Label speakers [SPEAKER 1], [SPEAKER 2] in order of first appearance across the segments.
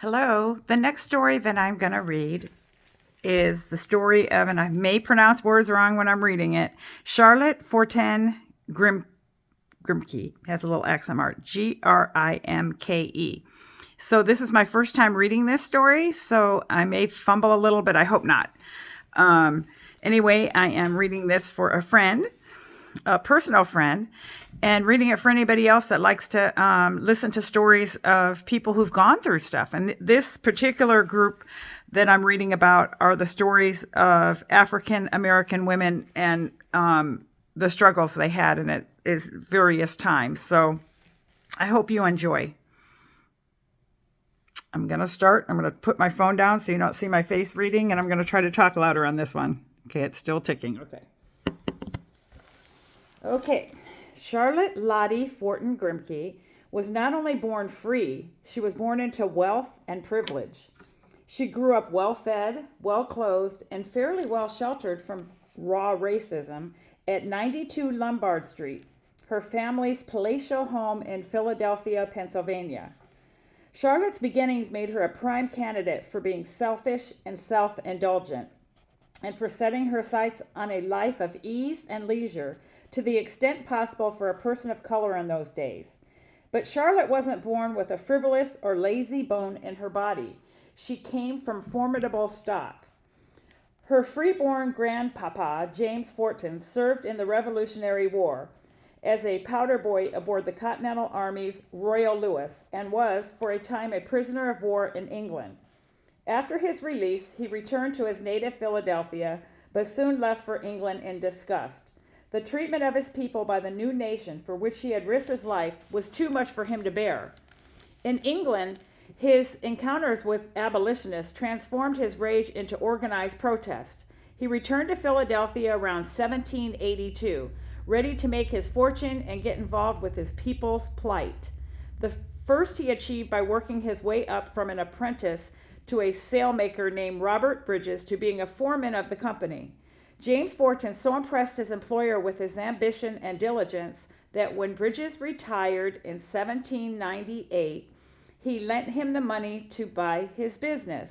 [SPEAKER 1] Hello. The next story that I'm going to read is the story of, and I may pronounce words wrong when I'm reading it, Charlotte Forten Grimke. Has a little accent mark. Grimke. So this is my first time reading this story, so I may fumble a little, but I hope not. Anyway, I am reading this for a friend, a personal friend, and reading it for anybody else that likes to listen to stories of people who've gone through stuff. And this particular group that I'm reading about are the stories of African American women and the struggles they had in it is various times. So I hope you enjoy. I'm going to start. I'm going to put my phone down so you don't see my face reading, and I'm going to try to talk louder on this one. Okay, it's still ticking. Okay. Charlotte Lottie Forten Grimke was not only born free, she was born into wealth and privilege. She grew up well-fed, well-clothed, and fairly well-sheltered from raw racism at 92 Lombard Street, her family's palatial home in Philadelphia, Pennsylvania. Charlotte's beginnings made her a prime candidate for being selfish and self-indulgent, and for setting her sights on a life of ease and leisure to the extent possible for a person of color in those days. But Charlotte wasn't born with a frivolous or lazy bone in her body. She came from formidable stock. Her freeborn grandpapa, James Forten, served in the Revolutionary War as a powder boy aboard the Continental Army's Royal Lewis and was, for a time, a prisoner of war in England. After his release, he returned to his native Philadelphia, but soon left for England in disgust. The treatment of his people by the new nation for which he had risked his life was too much for him to bear. In England, his encounters with abolitionists transformed his rage into organized protest. He returned to Philadelphia around 1782, ready to make his fortune and get involved with his people's plight. The first he achieved by working his way up from an apprentice to a sailmaker named Robert Bridges to being a foreman of the company. James Forten so impressed his employer with his ambition and diligence that when Bridges retired in 1798, he lent him the money to buy his business.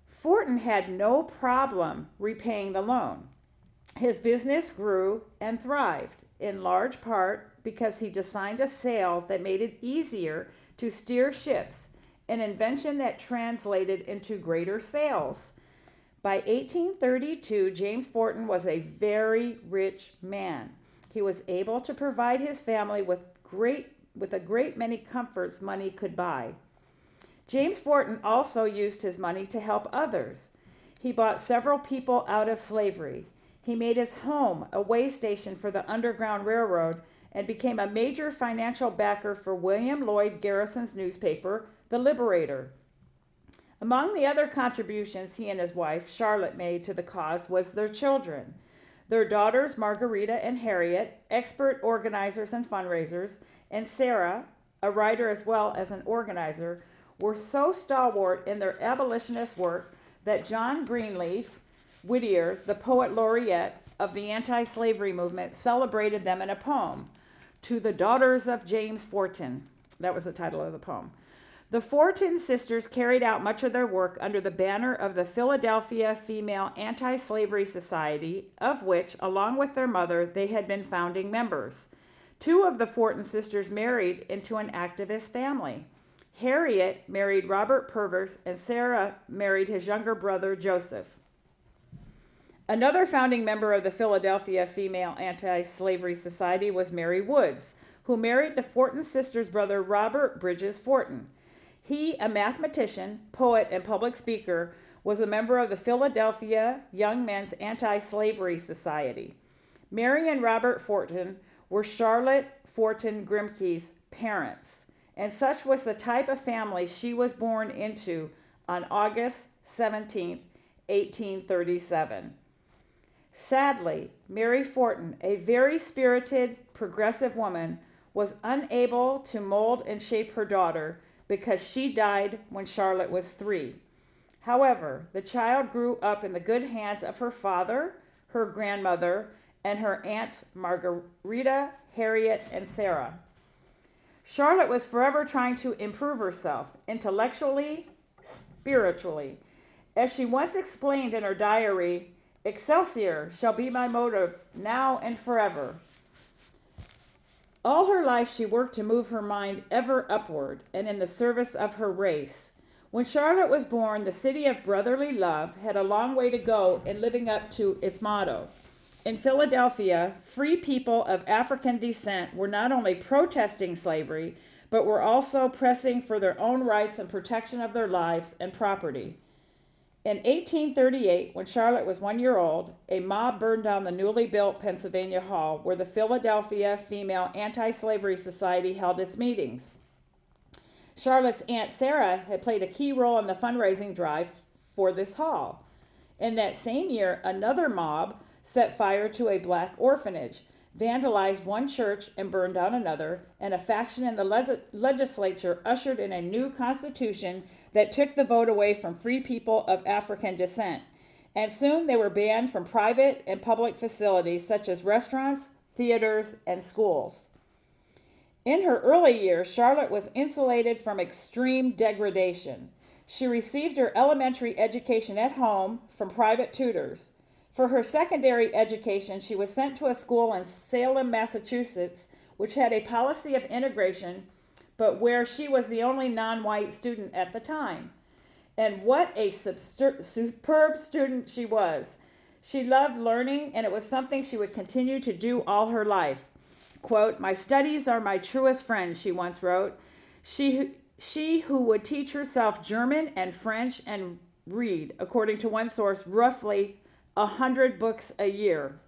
[SPEAKER 1] Forten had no problem repaying the loan. His business grew and thrived, in large part because he designed a sail that made it easier to steer ships, an invention that translated into greater sales. By 1832, James Forten was a very rich man. He was able to provide his family with a great many comforts money could buy. James Forten also used his money to help others. He bought several people out of slavery. He made his home a way station for the Underground Railroad and became a major financial backer for William Lloyd Garrison's newspaper, The Liberator. Among the other contributions he and his wife, Charlotte, made to the cause was their children. Their daughters, Margarita and Harriet, expert organizers and fundraisers, and Sarah, a writer as well as an organizer, were so stalwart in their abolitionist work that John Greenleaf Whittier, the poet laureate of the anti-slavery movement, celebrated them in a poem, To the Daughters of James Forten. That was the title of the poem. The Forten sisters carried out much of their work under the banner of the Philadelphia Female Anti-Slavery Society, of which, along with their mother, they had been founding members. Two of the Forten sisters married into an activist family. Harriet married Robert Purvis, and Sarah married his younger brother, Joseph. Another founding member of the Philadelphia Female Anti-Slavery Society was Mary Woods, who married the Forten sisters' brother, Robert Bridges Forten. He, a mathematician, poet, and public speaker, was a member of the Philadelphia Young Men's Anti-Slavery Society. Mary and Robert Forten were Charlotte Forten Grimke's parents, and such was the type of family she was born into on August 17, 1837. Sadly, Mary Forten, a very spirited, progressive woman, was unable to mold and shape her daughter because she died when Charlotte was 3. However, the child grew up in the good hands of her father, her grandmother, and her aunts Margarita, Harriet, and Sarah. Charlotte was forever trying to improve herself, intellectually, spiritually. As she once explained in her diary, Excelsior shall be my motive now and forever. All her life she worked to move her mind ever upward and in the service of her race. When Charlotte was born, the city of brotherly love had a long way to go in living up to its motto. In Philadelphia, free people of African descent were not only protesting slavery, but were also pressing for their own rights and protection of their lives and property. In 1838, when Charlotte was 1 year old, a mob burned down the newly built Pennsylvania Hall where the Philadelphia Female Anti-Slavery Society held its meetings. Charlotte's Aunt Sarah had played a key role in the fundraising drive for this hall. In that same year, another mob set fire to a black orphanage, vandalized one church and burned down another, and a faction in the legislature ushered in a new constitution that took the vote away from free people of African descent. And soon they were banned from private and public facilities such as restaurants, theaters, and schools. In her early years, Charlotte was insulated from extreme degradation. She received her elementary education at home from private tutors. For her secondary education, she was sent to a school in Salem, Massachusetts, which had a policy of integration, but where she was the only non-white student at the time. And what a superb student she was. She loved learning, and it was something she would continue to do all her life. Quote, "My studies are my truest friends," she once wrote. She who would teach herself German and French and read, according to one source, roughly 100 books a year.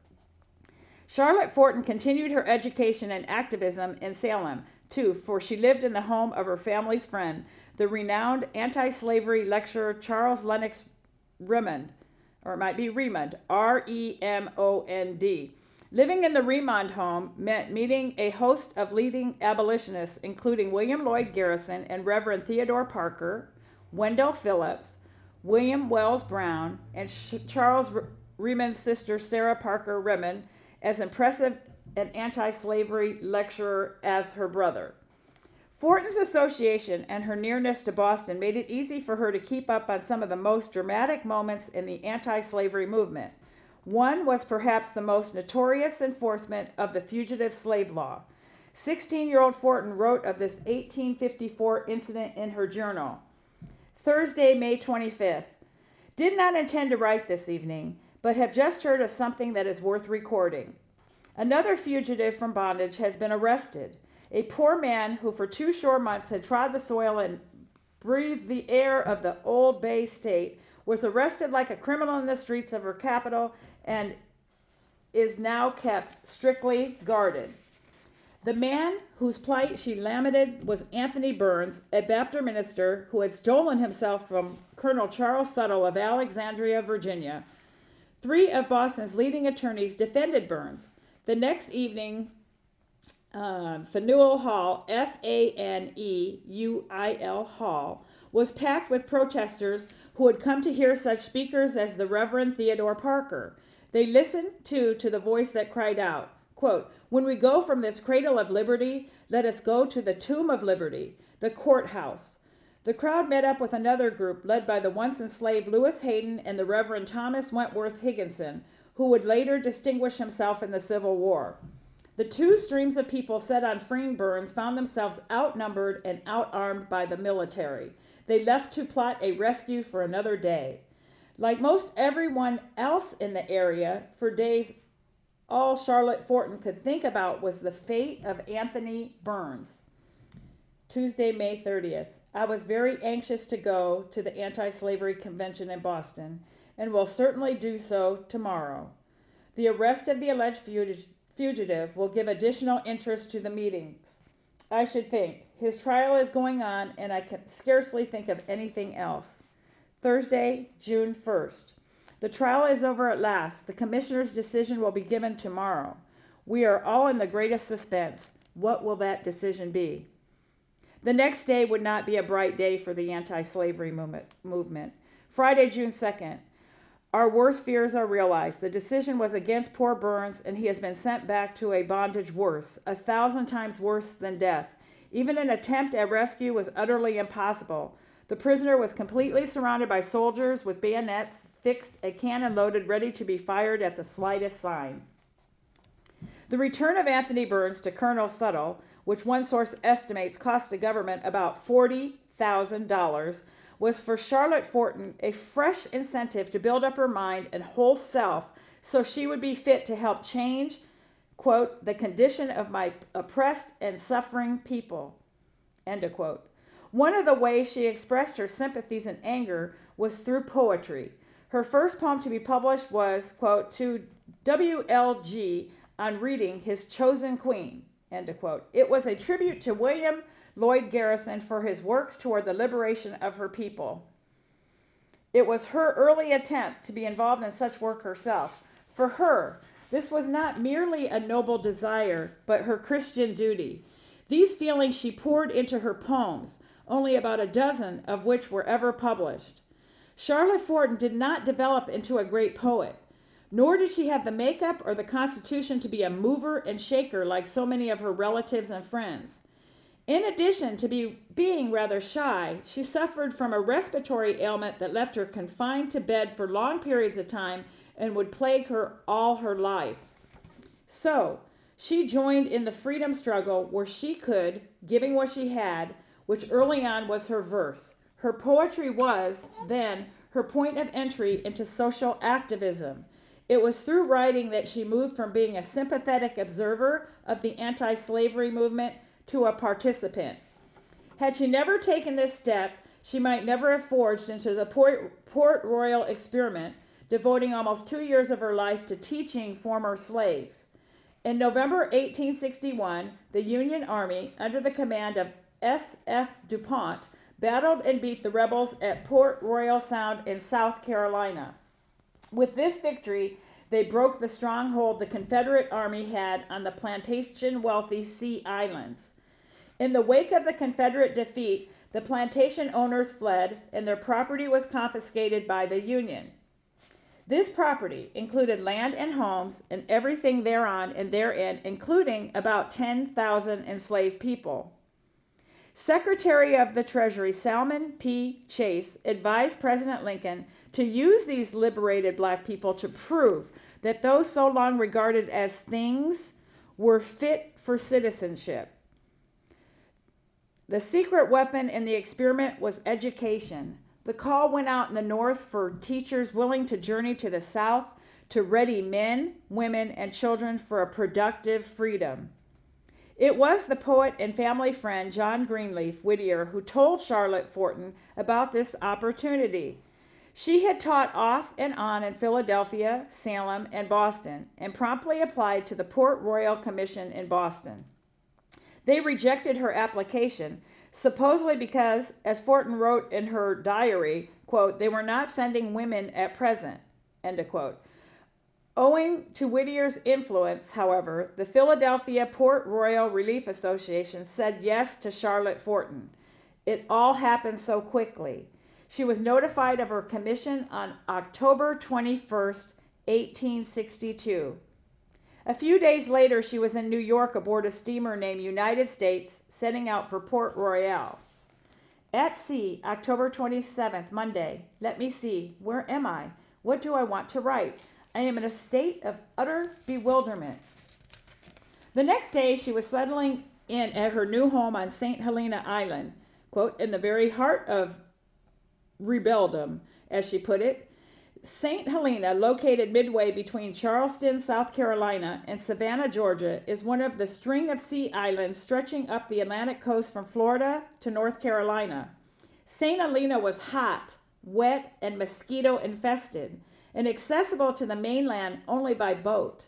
[SPEAKER 1] Charlotte Forten continued her education and activism in Salem, too, for she lived in the home of her family's friend, the renowned anti-slavery lecturer Charles Lennox Remond, or it might be Remond, R-E-M-O-N-D. Living in the Remond home meant meeting a host of leading abolitionists, including William Lloyd Garrison and Reverend Theodore Parker, Wendell Phillips, William Wells Brown, and Charles Remond's sister Sarah Parker Remond, as impressive an anti-slavery lecturer as her brother. Forten's association and her nearness to Boston made it easy for her to keep up on some of the most dramatic moments in the anti-slavery movement. One was perhaps the most notorious enforcement of the fugitive slave law. 16-year-old Forten wrote of this 1854 incident in her journal. Thursday, May 25th. Did not intend to write this evening, but have just heard of something that is worth recording. Another fugitive from bondage has been arrested. A poor man who for 2 short months had trod the soil and breathed the air of the Old Bay State was arrested like a criminal in the streets of her capital and is now kept strictly guarded. The man whose plight she lamented was Anthony Burns, a Baptist minister who had stolen himself from Colonel Charles Suttle of Alexandria, Virginia. 3 of Boston's leading attorneys defended Burns. The next evening, Faneuil Hall, F-A-N-E-U-I-L Hall, was packed with protesters who had come to hear such speakers as the Reverend Theodore Parker. They listened, too, to the voice that cried out, quote, "When we go from this cradle of liberty, let us go to the tomb of liberty, the courthouse." The crowd met up with another group led by the once enslaved Lewis Hayden and the Reverend Thomas Wentworth Higginson, who would later distinguish himself in the Civil War. The 2 streams of people set on freeing Burns found themselves outnumbered and outarmed by the military. They left to plot a rescue for another day. Like most everyone else in the area, for days all Charlotte Forten could think about was the fate of Anthony Burns. Tuesday, May 30th. I was very anxious to go to the anti-slavery convention in Boston, and will certainly do so tomorrow. The arrest of the alleged fugitive will give additional interest to the meetings. I should think. His trial is going on, and I can scarcely think of anything else. Thursday, June 1st. The trial is over at last. The commissioner's decision will be given tomorrow. We are all in the greatest suspense. What will that decision be? The next day would not be a bright day for the anti-slavery movement. Friday, June 2nd. Our worst fears are realized. The decision was against poor Burns, and he has been sent back to a bondage worse, 1,000 times worse than death. Even an attempt at rescue was utterly impossible. The prisoner was completely surrounded by soldiers with bayonets fixed, a cannon loaded, ready to be fired at the slightest sign. The return of Anthony Burns to Colonel Suttle, which one source estimates cost the government about $40,000, was for Charlotte Forten a fresh incentive to build up her mind and whole self so she would be fit to help change, quote, the condition of my oppressed and suffering people, end of quote. One of the ways she expressed her sympathies and anger was through poetry. Her first poem to be published was, quote, to WLG on reading his chosen queen, end of quote. It was a tribute to William Lloyd Garrison for his works toward the liberation of her people. It was her early attempt to be involved in such work herself. For her, this was not merely a noble desire, but her Christian duty. These feelings she poured into her poems, only about a dozen of which were ever published. Charlotte Forten did not develop into a great poet, nor did she have the makeup or the constitution to be a mover and shaker like so many of her relatives and friends. In addition to being rather shy, she suffered from a respiratory ailment that left her confined to bed for long periods of time and would plague her all her life. So, she joined in the freedom struggle where she could, giving what she had, which early on was her verse. Her poetry was, then, her point of entry into social activism. It was through writing that she moved from being a sympathetic observer of the anti-slavery movement to a participant. Had she never taken this step, she might never have forged into the Port Royal experiment, devoting almost 2 years of her life to teaching former slaves. In November 1861, the Union Army, under the command of S.F. DuPont, battled and beat the rebels at Port Royal Sound in South Carolina. With this victory, they broke the stronghold the Confederate Army had on the plantation-wealthy Sea Islands. In the wake of the Confederate defeat, the plantation owners fled, and their property was confiscated by the Union. This property included land and homes and everything thereon and therein, including about 10,000 enslaved people. Secretary of the Treasury Salmon P. Chase advised President Lincoln to use these liberated black people to prove that those so long regarded as things were fit for citizenship. The secret weapon in the experiment was education. The call went out in the North for teachers willing to journey to the South to ready men, women, and children for a productive freedom. It was the poet and family friend John Greenleaf Whittier who told Charlotte Forten about this opportunity. She had taught off and on in Philadelphia, Salem, and Boston, and promptly applied to the Port Royal Commission in Boston. They rejected her application, supposedly because, as Forten wrote in her diary, quote, they were not sending women at present, end of quote. Owing to Whittier's influence, however, the Philadelphia Port Royal Relief Association said yes to Charlotte Forten. It all happened so quickly. She was notified of her commission on October 21st, 1862. A few days later, she was in New York aboard a steamer named United States, setting out for Port Royal. At sea, October 27th, Monday. Let me see. Where am I? What do I want to write? I am in a state of utter bewilderment. The next day, she was settling in at her new home on St. Helena Island, quote, in the very heart of rebeldom, as she put it. St. Helena, located midway between Charleston, South Carolina, and Savannah, Georgia, is one of the string of sea islands stretching up the Atlantic coast from Florida to North Carolina. St. Helena was hot, wet, and mosquito-infested, and accessible to the mainland only by boat.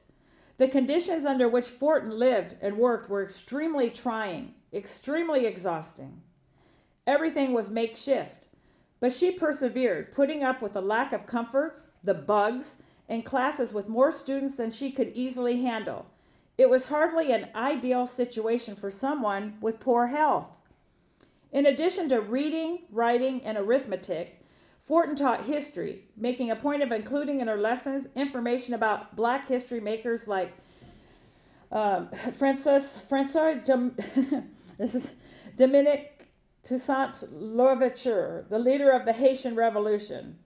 [SPEAKER 1] The conditions under which Forten lived and worked were extremely trying, extremely exhausting. Everything was makeshift. But she persevered, putting up with the lack of comforts, the bugs, and classes with more students than she could easily handle. It was hardly an ideal situation for someone with poor health. In addition to reading, writing, and arithmetic, Forten taught history, making a point of including in her lessons information about black history makers like Dominique Toussaint Louverture, the leader of the Haitian Revolution.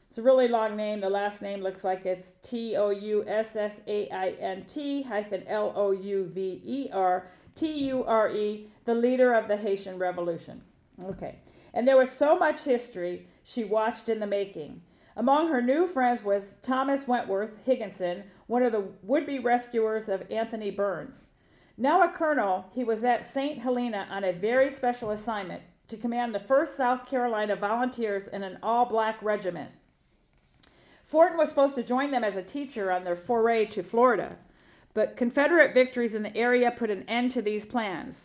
[SPEAKER 1] It's a really long name. The last name looks like it's Tousssaint-Louverture, the leader of the Haitian Revolution. Okay. And there was so much history she watched in the making. Among her new friends was Thomas Wentworth Higginson, one of the would-be rescuers of Anthony Burns. Now a colonel, he was at St. Helena on a very special assignment to command the 1st South Carolina Volunteers in an all-black regiment. Forten was supposed to join them as a teacher on their foray to Florida, but Confederate victories in the area put an end to these plans.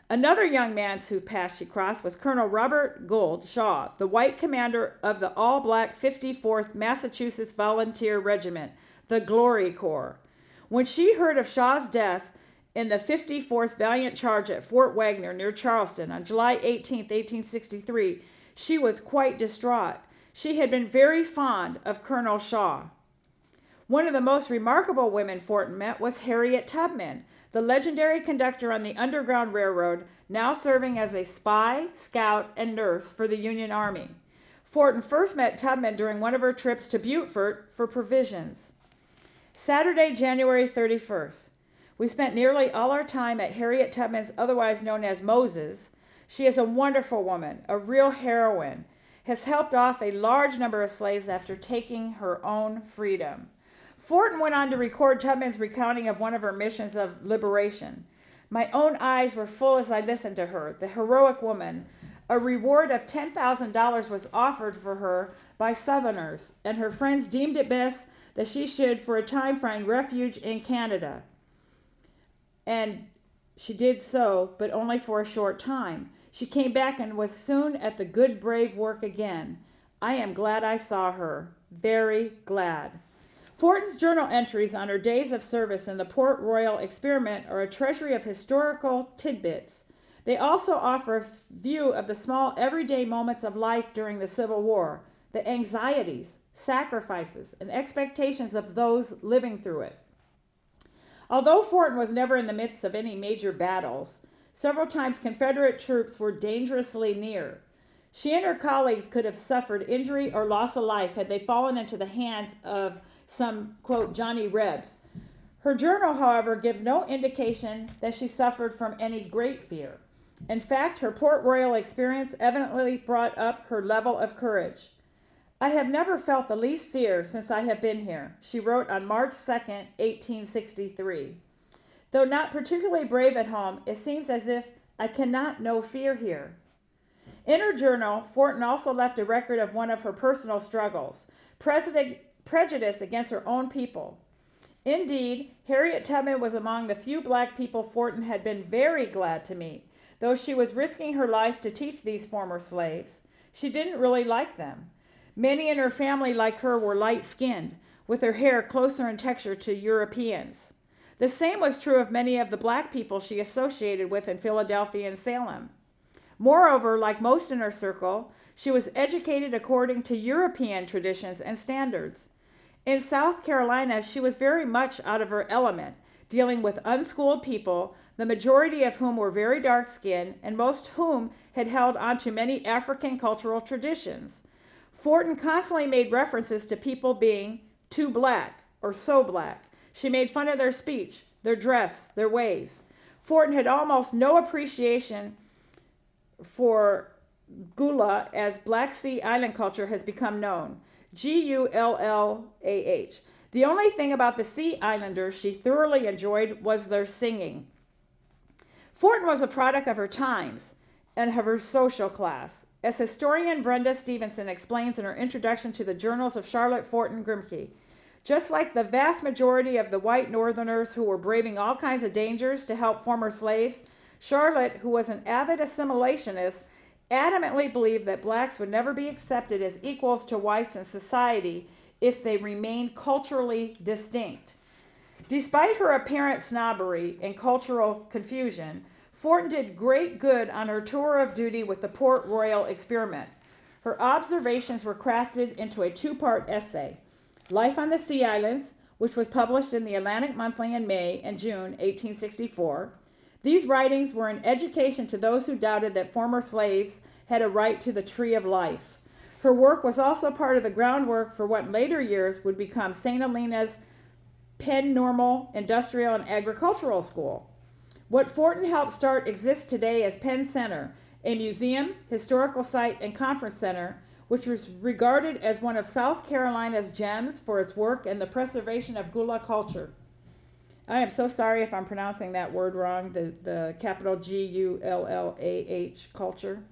[SPEAKER 1] Another young man whose path she crossed was Colonel Robert Gould Shaw, the white commander of the all-black 54th Massachusetts Volunteer Regiment, the Glory Corps. When she heard of Shaw's death in the 54th Valiant Charge at Fort Wagner near Charleston on July 18, 1863, she was quite distraught. She had been very fond of Colonel Shaw. One of the most remarkable women Forten met was Harriet Tubman, the legendary conductor on the Underground Railroad, now serving as a spy, scout, and nurse for the Union Army. Forten first met Tubman during one of her trips to Beaufort for provisions. Saturday, January 31st. We spent nearly all our time at Harriet Tubman's, otherwise known as Moses. She is a wonderful woman, a real heroine, has helped off a large number of slaves after taking her own freedom. Forten went on to record Tubman's recounting of one of her missions of liberation. My own eyes were full as I listened to her, the heroic woman. A reward of $10,000 was offered for her by Southerners, and her friends deemed it best that she should for a time find refuge in Canada. And she did so, but only for a short time. She came back and was soon at the good, brave work again. I am glad I saw her. Very glad. Forten's journal entries on her days of service in the Port Royal experiment are a treasury of historical tidbits. They also offer a view of the small everyday moments of life during the Civil War, the anxieties, sacrifices, and expectations of those living through it. Although Forten was never in the midst of any major battles, several times Confederate troops were dangerously near. She and her colleagues could have suffered injury or loss of life had they fallen into the hands of some, quote, Johnny Rebs. Her journal, however, gives no indication that she suffered from any great fear. In fact, her Port Royal experience evidently brought up her level of courage. I have never felt the least fear since I have been here, she wrote on March 2, 1863. Though not particularly brave at home, it seems as if I cannot know fear here. In her journal, Forten also left a record of one of her personal struggles, prejudice against her own people. Indeed, Harriet Tubman was among the few black people Forten had been very glad to meet. Though she was risking her life to teach these former slaves, she didn't really like them. Many in her family, like her, were light-skinned, with their hair closer in texture to Europeans. The same was true of many of the black people she associated with in Philadelphia and Salem. Moreover, like most in her circle, she was educated according to European traditions and standards. In South Carolina, she was very much out of her element, dealing with unschooled people, the majority of whom were very dark-skinned, and most whom had held on to many African cultural traditions. Forten constantly made references to people being too black or so black. She made fun of their speech, their dress, their ways. Forten had almost no appreciation for Gullah, as Black Sea Island culture has become known. Gullah. The only thing about the Sea Islanders she thoroughly enjoyed was their singing. Forten was a product of her times and of her social class. As historian Brenda Stevenson explains in her introduction to the Journals of Charlotte Forten Grimke, just like the vast majority of the white Northerners who were braving all kinds of dangers to help former slaves, Charlotte, who was an avid assimilationist, adamantly believed that blacks would never be accepted as equals to whites in society if they remained culturally distinct. Despite her apparent snobbery and cultural confusion, Forten did great good on her tour of duty with the Port Royal experiment. Her observations were crafted into a two-part essay, Life on the Sea Islands, which was published in the Atlantic Monthly in May and June 1864, These writings were an education to those who doubted that former slaves had a right to the tree of life. Her work was also part of the groundwork for what in later years would become St. Helena's Penn Normal Industrial and Agricultural School. What Forten helped start exists today as Penn Center, a museum, historical site, and conference center, which was regarded as one of South Carolina's gems for its work in the preservation of Gullah culture. I am so sorry if I'm pronouncing that word wrong, the capital G-U-L-L-A-H, culture.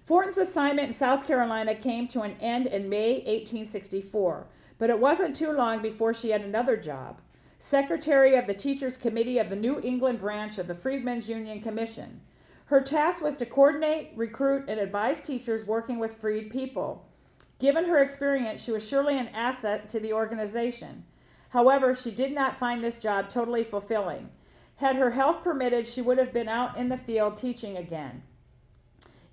[SPEAKER 1] Forten's assignment in South Carolina came to an end in May 1864, but it wasn't too long before she had another job, secretary of the Teachers Committee of the New England branch of the Freedmen's Union Commission. Her task was to coordinate, recruit, and advise teachers working with freed people. Given her experience, she was surely an asset to the organization. However, she did not find this job totally fulfilling. Had her health permitted, she would have been out in the field teaching again.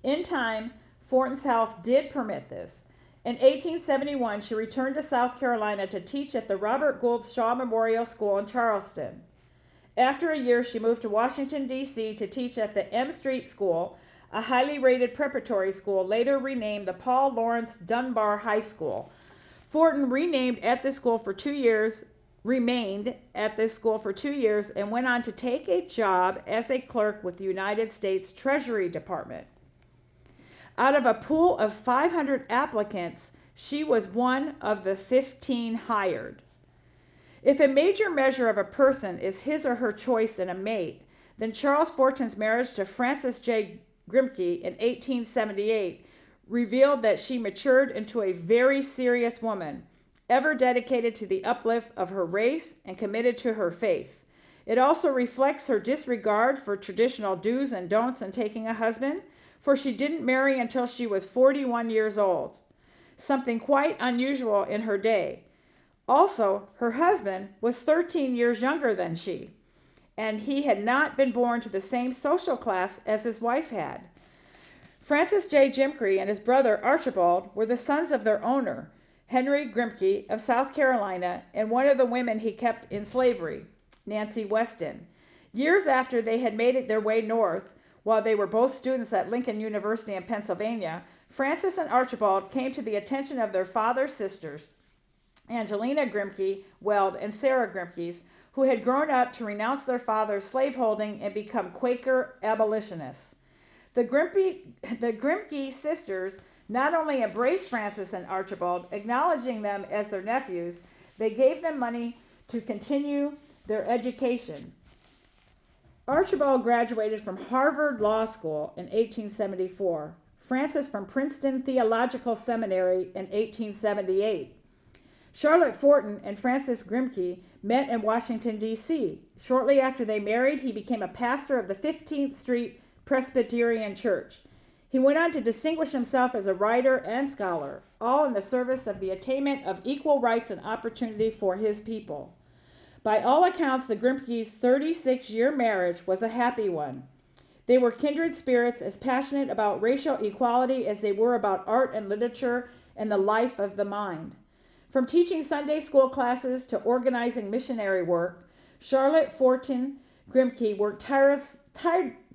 [SPEAKER 1] In time, Forten's health did permit this. In 1871, she returned to South Carolina to teach at the Robert Gould Shaw Memorial School in Charleston. After a year, she moved to Washington, D.C. to teach at the M Street School, a highly rated preparatory school later renamed the Paul Laurence Dunbar High School. Forten remained at this school for 2 years, and went on to take a job as a clerk with the United States Treasury Department. Out of a pool of 500 applicants, she was one of the 15 hired. If a major measure of a person is his or her choice in a mate, then Charles Forten's marriage to Frances J. Grimke in 1878 revealed that she matured into a very serious woman, ever dedicated to the uplift of her race and committed to her faith. It also reflects her disregard for traditional do's and don'ts in taking a husband, for she didn't marry until she was 41 years old, something quite unusual in her day. Also, her husband was 13 years younger than she, and he had not been born to the same social class as his wife had. Francis J. Grimke and his brother Archibald were the sons of their owner, Henry Grimke of South Carolina, and one of the women he kept in slavery, Nancy Weston. Years after they had made their way north, while they were both students at Lincoln University in Pennsylvania, Francis and Archibald came to the attention of their father's sisters, Angelina Grimke Weld and Sarah Grimke, who had grown up to renounce their father's slaveholding and become Quaker abolitionists. The Grimke sisters not only embraced Francis and Archibald, acknowledging them as their nephews, they gave them money to continue their education. Archibald graduated from Harvard Law School in 1874, Francis from Princeton Theological Seminary in 1878. Charlotte Forten and Francis Grimke met in Washington, D.C. Shortly after they married, he became a pastor of the 15th Street Presbyterian Church. He went on to distinguish himself as a writer and scholar, all in the service of the attainment of equal rights and opportunity for his people. By all accounts, the Grimke's 36-year marriage was a happy one. They were kindred spirits, as passionate about racial equality as they were about art and literature and the life of the mind. From teaching Sunday school classes to organizing missionary work, Charlotte Forten Grimke worked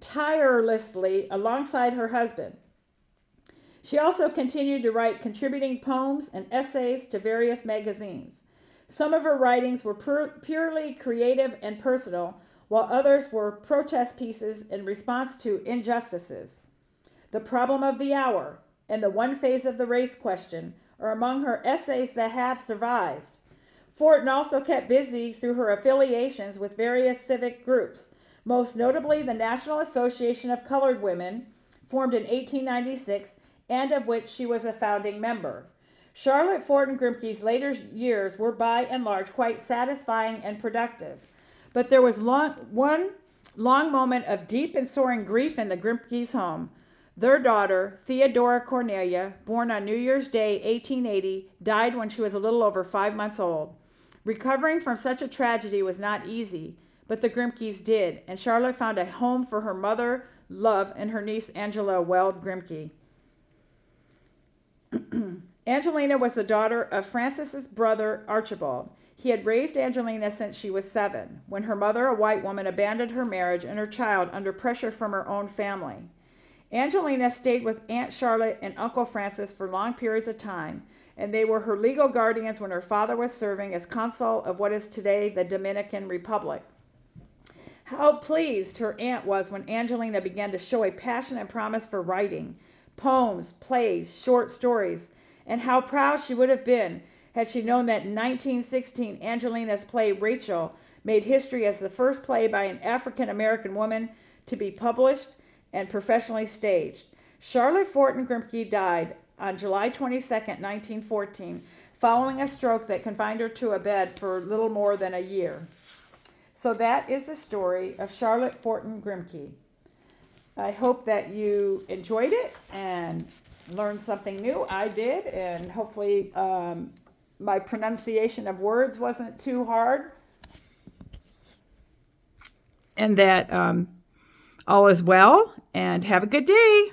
[SPEAKER 1] tirelessly alongside her husband. She also continued to write contributing poems and essays to various magazines. Some of her writings were purely creative and personal, while others were protest pieces in response to injustices. The Problem of the Hour and The One Phase of the Race Question are among her essays that have survived. Forten also kept busy through her affiliations with various civic groups, most notably the National Association of Colored Women, formed in 1896, and of which she was a founding member. Charlotte Forten Grimke's later years were by and large quite satisfying and productive, but there was one long moment of deep and soaring grief in the Grimke's home. Their daughter, Theodora Cornelia, born on New Year's Day, 1880, died when she was a little over 5 months old. Recovering from such a tragedy was not easy, but the Grimke's did, and Charlotte found a home for her mother, love, and her niece, Angela Weld Grimke. Angelina was the daughter of Francis's brother, Archibald. He had raised Angelina since she was 7, when her mother, a white woman, abandoned her marriage and her child under pressure from her own family. Angelina stayed with Aunt Charlotte and Uncle Francis for long periods of time, and they were her legal guardians when her father was serving as consul of what is today the Dominican Republic. How pleased her aunt was when Angelina began to show a passion and promise for writing, poems, plays, short stories, and how proud she would have been had she known that in 1916 Angelina's play Rachel made history as the first play by an African American woman to be published and professionally staged. Charlotte Forten Grimke died on July 22, 1914, following a stroke that confined her to a bed for little more than a year. So that is the story of Charlotte Forten Grimke. I hope that you enjoyed it and learned something new. I did, and hopefully my pronunciation of words wasn't too hard. And that all is well, and have a good day.